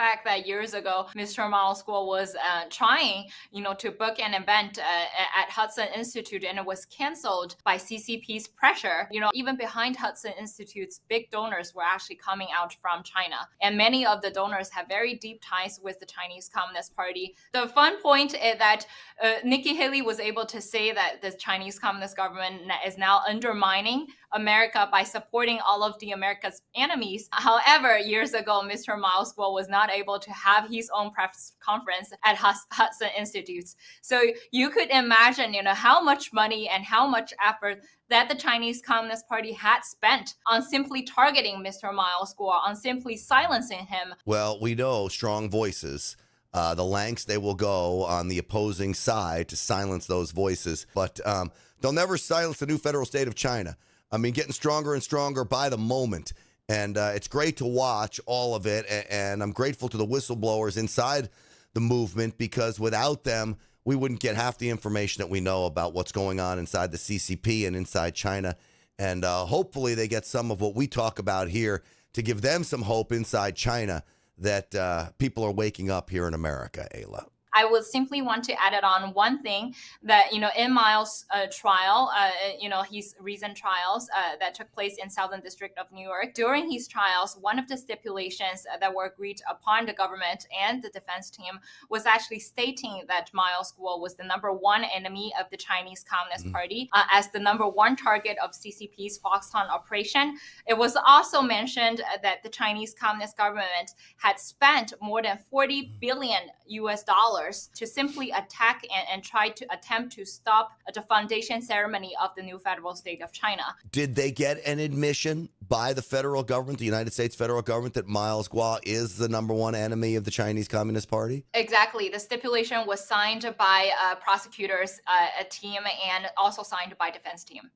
fact that years ago, Mr. Miles Guo was trying, to book an event at Hudson Institute, and it was canceled by CCP's pressure. Even behind Hudson Institute's big donors were actually coming out from China. And many of the donors have very deep ties with the Chinese Communist Party. The fun point is that Nikki Haley was able to say that the Chinese Communist government is now undermining America by supporting all of the America's enemies. However, years ago, Mr. Miles Guo was not able to have his own press conference at Hudson Institute. So you could imagine, how much money and how much effort that the Chinese Communist Party had spent on simply targeting Mr. Miles Guo, on simply silencing him. Well, we know strong voices, the lengths they will go on the opposing side to silence those voices. But they'll never silence the new federal state of China. I mean, getting stronger and stronger by the moment. And it's great to watch all of it. And I'm grateful to the whistleblowers inside the movement, because without them, we wouldn't get half the information that we know about what's going on inside the CCP and inside China. And hopefully they get some of what we talk about here to give them some hope inside China that people are waking up here in America, Ayla. I would simply want to add it on one thing that, in Miles' trial, his recent trials that took place in Southern District of New York, during his trials, one of the stipulations that were agreed upon the government and the defense team was actually stating that Miles Guo was the number one enemy of the Chinese Communist Party, as the number one target of CCP's Foxconn operation. It was also mentioned that the Chinese Communist government had spent more than $40 billion to simply attack and try to attempt to stop the foundation ceremony of the new federal state of China. Did they get an admission by the federal government, the United States federal government, that Miles Guo is the number one enemy of the Chinese Communist Party? Exactly. The stipulation was signed by prosecutors, a team, and also signed by defense team.